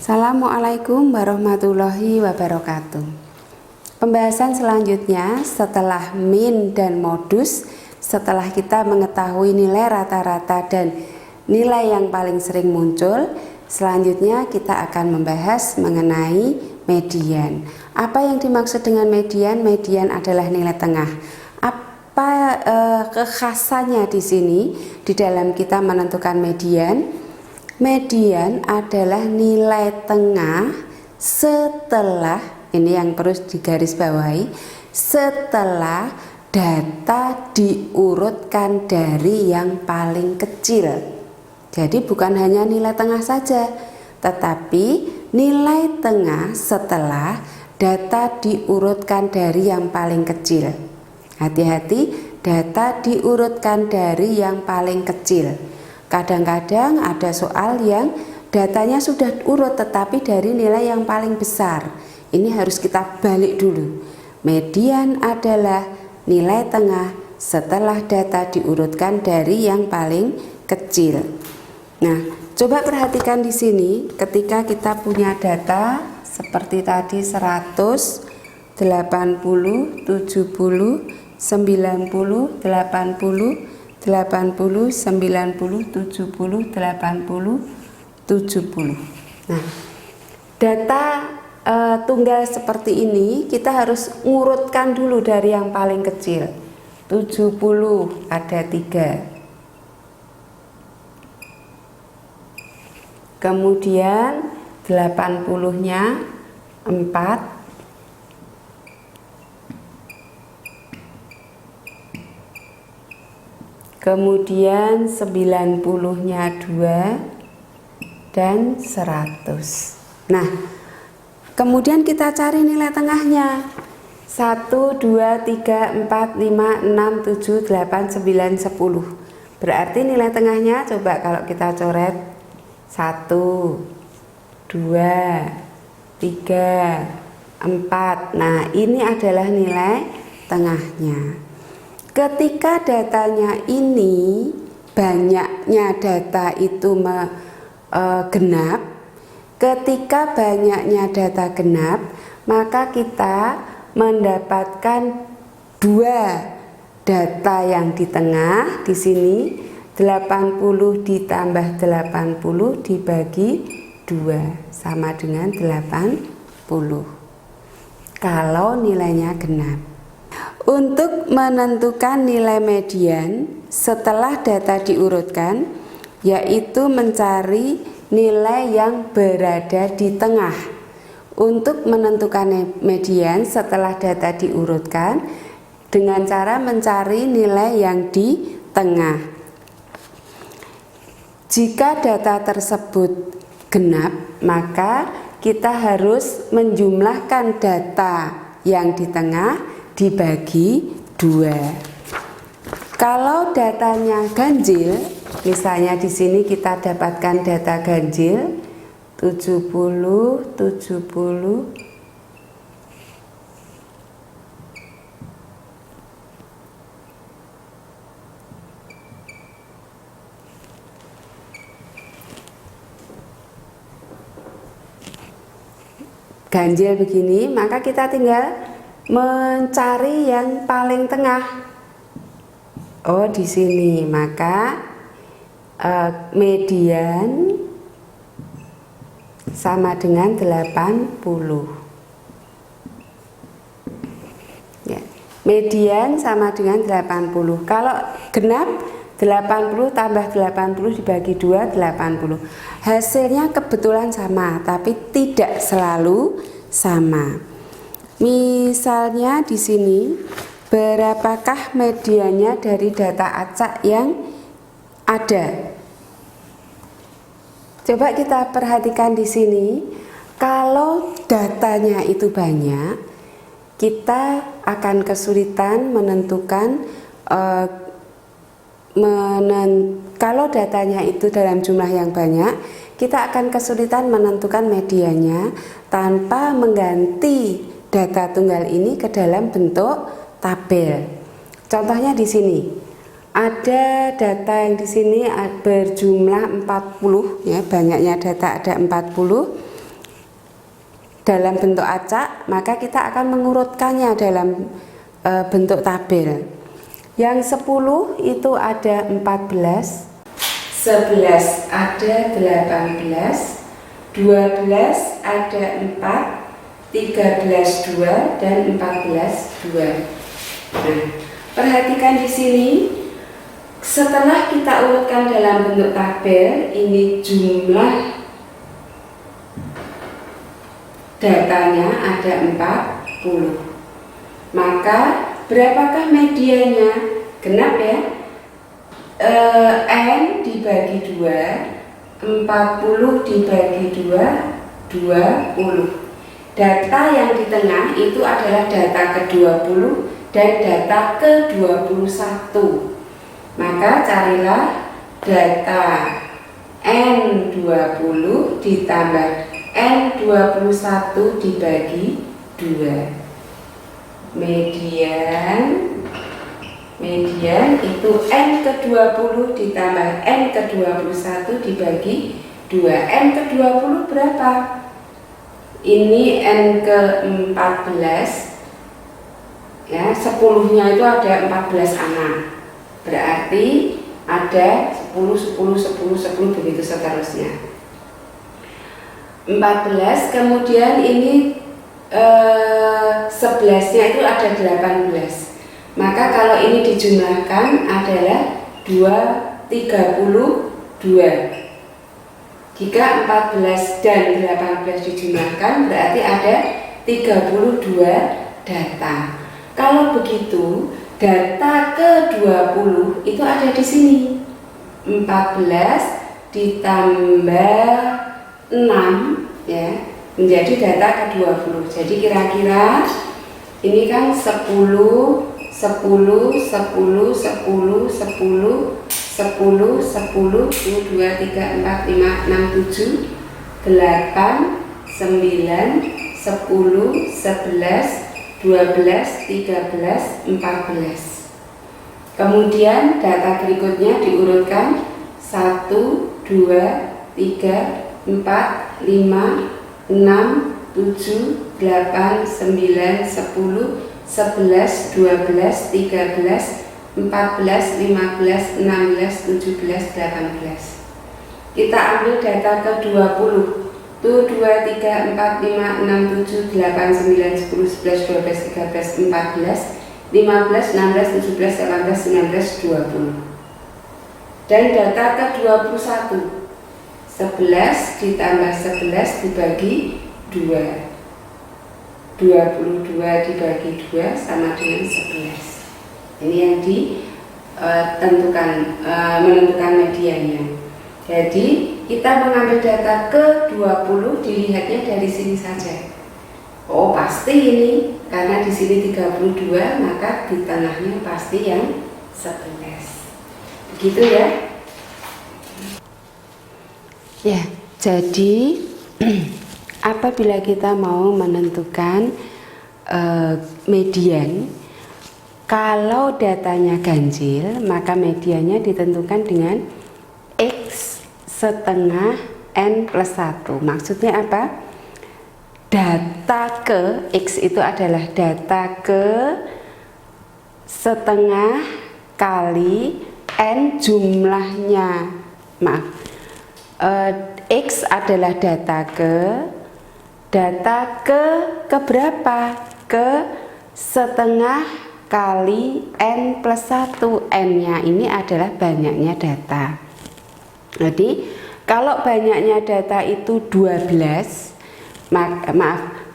Assalamualaikum warahmatullahi wabarakatuh. Pembahasan selanjutnya setelah min dan modus, setelah kita mengetahui nilai rata-rata dan nilai yang paling sering muncul, selanjutnya kita akan membahas mengenai median. Apa yang dimaksud dengan median? Median adalah nilai tengah. Apa kekhasannya di sini di dalam kita menentukan median? Median adalah nilai tengah setelah, ini yang perlu digarisbawahi, setelah data diurutkan dari yang paling kecil. Jadi bukan hanya nilai tengah saja, tetapi nilai tengah setelah data diurutkan dari yang paling kecil. Hati-hati, data diurutkan dari yang paling kecil. Kadang-kadang ada soal yang datanya sudah urut tetapi dari nilai yang paling besar. Ini harus kita balik dulu. Median adalah nilai tengah setelah data diurutkan dari yang paling kecil. Nah, coba perhatikan di sini ketika kita punya data seperti tadi 100, 80, 70, 90, 80, 80, 90, 70, 80, 70. Nah, data tunggal seperti ini kita harus ngurutkan dulu dari yang paling kecil. 70 ada 3. Kemudian 80-nya 4. Kemudian 90-nya 2 dan 100. Nah, kemudian kita cari nilai tengahnya. 1, 2, 3, 4, 5, 6, 7, 8, 9, 10. Berarti nilai tengahnya coba kalau kita coret 1, 2, 3, 4. Nah, ini adalah nilai tengahnya. Ketika datanya ini banyaknya data itu genap, ketika banyaknya data genap, maka kita mendapatkan 2 data yang di tengah di sini. 80 ditambah 80 dibagi 2 sama dengan 80 kalau nilainya genap. Untuk menentukan nilai median setelah data diurutkan, yaitu mencari nilai yang berada di tengah. Untuk menentukan median setelah data diurutkan dengan cara mencari nilai yang di tengah. Jika data tersebut genap, maka kita harus menjumlahkan data yang di tengah dibagi 2. Kalau datanya ganjil, misalnya di sini kita dapatkan data ganjil 70, 70, ganjil begini, maka kita tinggal mencari yang paling tengah. Oh, di sini, maka median sama dengan 80. Ya, median sama dengan 80. Kalau genap 80 tambah 80 dibagi 2 80. Hasilnya kebetulan sama, tapi tidak selalu sama. Misalnya di sini, berapakah mediannya dari data acak yang ada? Coba kita perhatikan di sini. Kalau datanya itu banyak, kita akan kesulitan menentukan kalau datanya itu dalam jumlah yang banyak, kita akan kesulitan menentukan mediannya tanpa mengganti data tunggal ini ke dalam bentuk tabel. Contohnya di sini. Ada data yang di sini berjumlah 40 ya, banyaknya data ada 40. dalam bentuk acak, maka kita akan mengurutkannya dalam bentuk tabel. Yang 10 itu ada 14, 11 ada 18, 12 ada 4, 13 2 dan 14 2. Nah, perhatikan di sini, setelah kita urutkan dalam bentuk tabel, ini jumlah datanya ada 40. Maka berapakah medianya? Genap ya. N dibagi 2, 40 dibagi 2, 20. Data yang di tengah itu adalah data ke-20 dan data ke-21. Maka carilah data N20 ditambah N21 dibagi 2. Median itu N ke-20 ditambah N ke-21 dibagi 2. N ke-20 berapa? Ini N ke-14 ya, 10-nya itu ada 14 anak. Berarti ada 10, 10, 10, 10 begitu seterusnya. 14, kemudian ini 11-nya itu ada 18. Maka kalau ini dijumlahkan adalah 32. Jika 14 dan 18 dijumlahkan berarti ada 32 data. Kalau begitu, data ke-20 itu ada di sini. 14 ditambah 6 ya, menjadi data ke-20. Jadi kira-kira ini kan 10, 10, 10, 10, 10, 10, 10, 1, 2, 3, 4, 5, 6, 7, 8, 9, 10, 11, 12, 13, 14. Kemudian data berikutnya diurutkan 1, 2, 3, 4, 5, 6, 7, 8, 9, 10, 11, 12, 13, 14, 15, 16, 17, 18. Kita ambil data ke-20. Tuh 2, 3, 4, 5, 6, 7, 8, 9, 10, 11, 12, 13, 14, 15, 16, 17, 18, 19, 20. Dan data ke-21, 11 ditambah 11 dibagi 2, 22 dibagi 2 sama dengan 11. Ini yang menentukan mediannya. Jadi kita mengambil data ke-20, dilihatnya dari sini saja. Oh, pasti ini karena di sini 32, maka di tengahnya pasti yang 11. Begitu ya. Ya, jadi apabila kita mau menentukan median, kalau datanya ganjil, maka mediannya ditentukan dengan X setengah N plus 1. Maksudnya apa? Data ke X itu adalah data ke setengah kali N jumlahnya. Maaf, X adalah data ke berapa? Ke setengah kali N plus 1. N-nya ini adalah banyaknya data. Jadi kalau banyaknya data itu 12,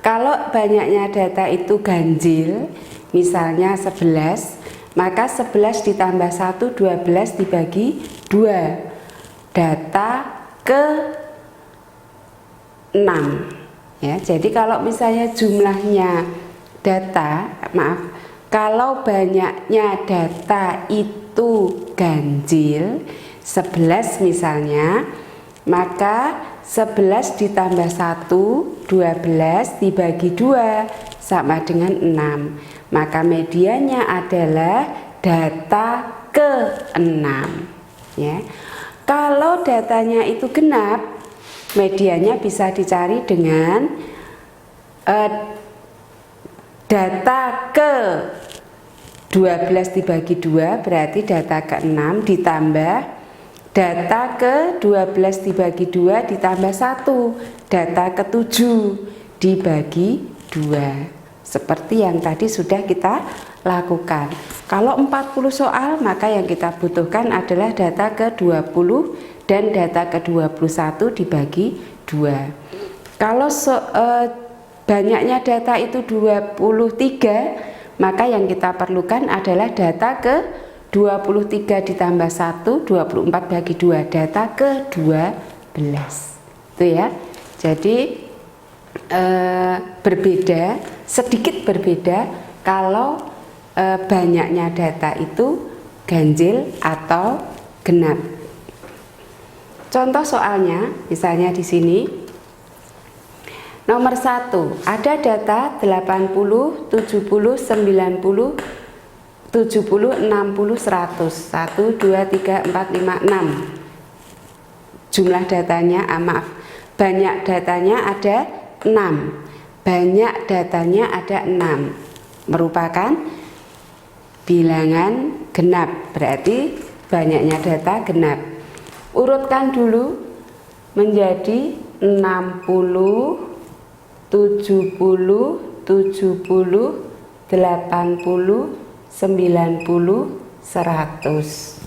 kalau banyaknya data itu ganjil, misalnya 11, maka 11 ditambah 1, 12 dibagi 2, data ke 6 ya. Jadi kalau misalnya jumlahnya data, kalau banyaknya data itu ganjil 11 misalnya, maka 11 ditambah 1, 12 dibagi 2 sama dengan 6. Maka mediannya adalah data ke-6 ya. Kalau datanya itu genap, mediannya bisa dicari dengan data ke 12 dibagi 2 berarti data ke 6 ditambah data ke 12 dibagi 2 ditambah 1 data ke 7 dibagi 2, seperti yang tadi sudah kita lakukan. Kalau 40 soal maka yang kita butuhkan adalah data ke 20 dan data ke 21 dibagi 2. Kalau banyaknya data itu 23, maka yang kita perlukan adalah data ke 23 ditambah 1, 24 bagi 2, data ke 12. Itu ya. Jadi berbeda, sedikit berbeda kalau banyaknya data itu ganjil atau genap. Contoh soalnya, misalnya di sini nomor 1, ada data 80, 70, 90, 70, 60, 100, 1, 2, 3, 4, 5, 6. Jumlah datanya, maaf, banyak datanya ada 6. Banyak datanya ada 6. Merupakan bilangan genap, berarti banyaknya data genap. Urutkan dulu menjadi 60, 70, 80, 90, 100.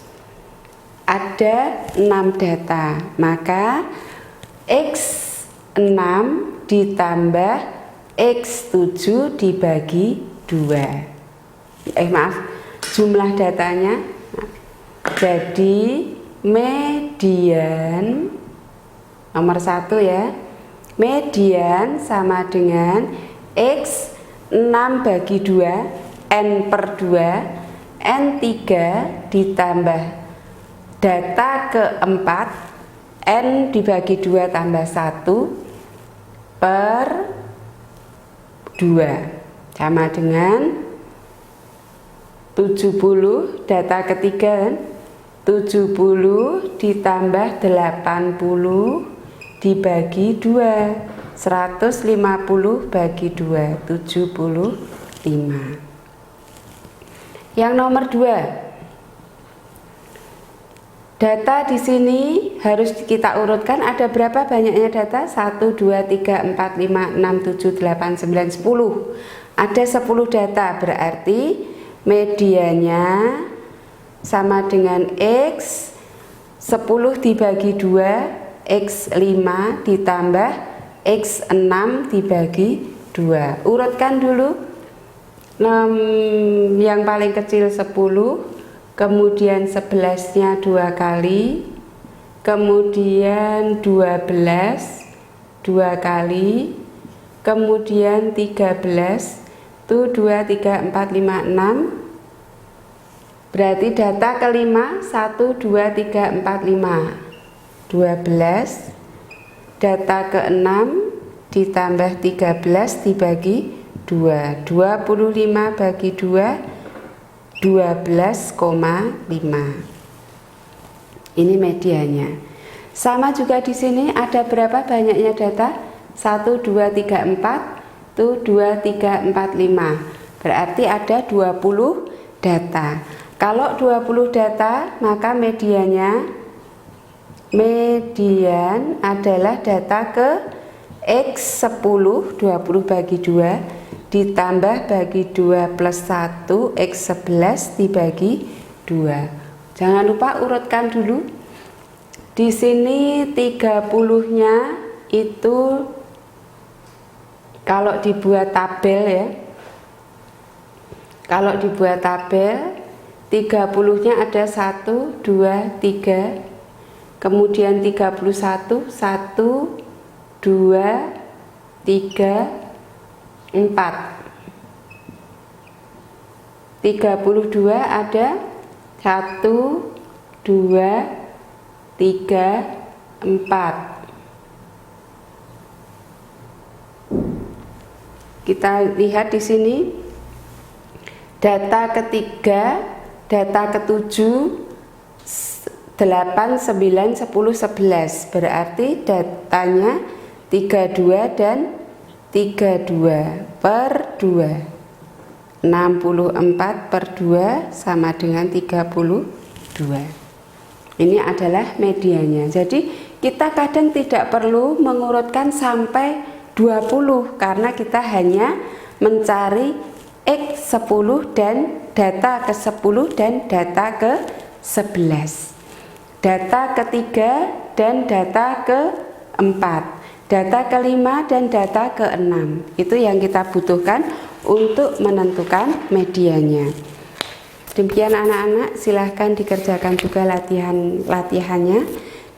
Ada 6 data, maka X6 ditambah X7 dibagi 2. Maaf, jumlah datanya. Jadi median nomor 1 ya. Median sama dengan X 6 bagi 2 N per 2 N3 ditambah data keempat N dibagi 2 tambah 1 per 2 sama dengan 70. Data ketiga 70 ditambah 80 dibagi 2, 150 bagi 2, 75. Yang nomor 2, data di sini harus kita urutkan. Ada berapa banyaknya data? 1, 2, 3, 4, 5, 6, 7, 8, 9, 10. Ada 10 data, berarti medianya sama dengan X 10 dibagi 2 X5 ditambah X6 dibagi 2. Urutkan dulu. Yang paling kecil 10, kemudian 11-nya 2 kali, kemudian 12 2 kali, kemudian 13. Tuh 2, 3, 4, 5, 6. Berarti data kelima 1, 2, 3, 4, 5 12. Data ke-6 ditambah 13 dibagi 2, 25 bagi 2, 12,5. Ini medianya. Sama juga di sini ada berapa banyaknya data? 1, 2, 3, 4. Tuh 2, 3, 4, 5. Berarti ada 20 data. Kalau 20 data, maka median adalah data ke X10, 20 bagi 2 ditambah bagi 2 plus 1, X11 dibagi 2. Jangan lupa urutkan dulu. Di sini 30-nya itu kalau dibuat tabel ya. Kalau dibuat tabel 30-nya ada 1, 2, 3. Kemudian 31, 1, 2, 3, 4. 32 ada 1, 2, 3, 4. Kita lihat di sini data ketiga, data ketujuh 8, 9, 10, 11. Berarti datanya 32 dan 32 per 2. 64 per 2 sama dengan 32. Ini adalah medianya. Jadi kita kadang tidak perlu mengurutkan sampai 20 karena kita hanya mencari X10 dan data ke-10 dan data ke-11. Data ketiga dan data ke-4, data ke-5 dan data ke-6. Itu yang kita butuhkan untuk menentukan medianya. Demikian anak-anak, silahkan dikerjakan juga latihannya.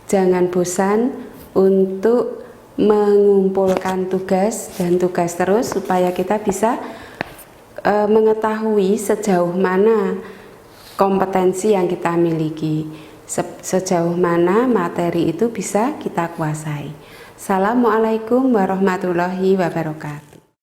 Jangan bosan untuk mengumpulkan tugas dan tugas terus supaya kita bisa mengetahui sejauh mana kompetensi yang kita miliki, sejauh mana materi itu bisa kita kuasai. Assalamualaikum warahmatullahi wabarakatuh.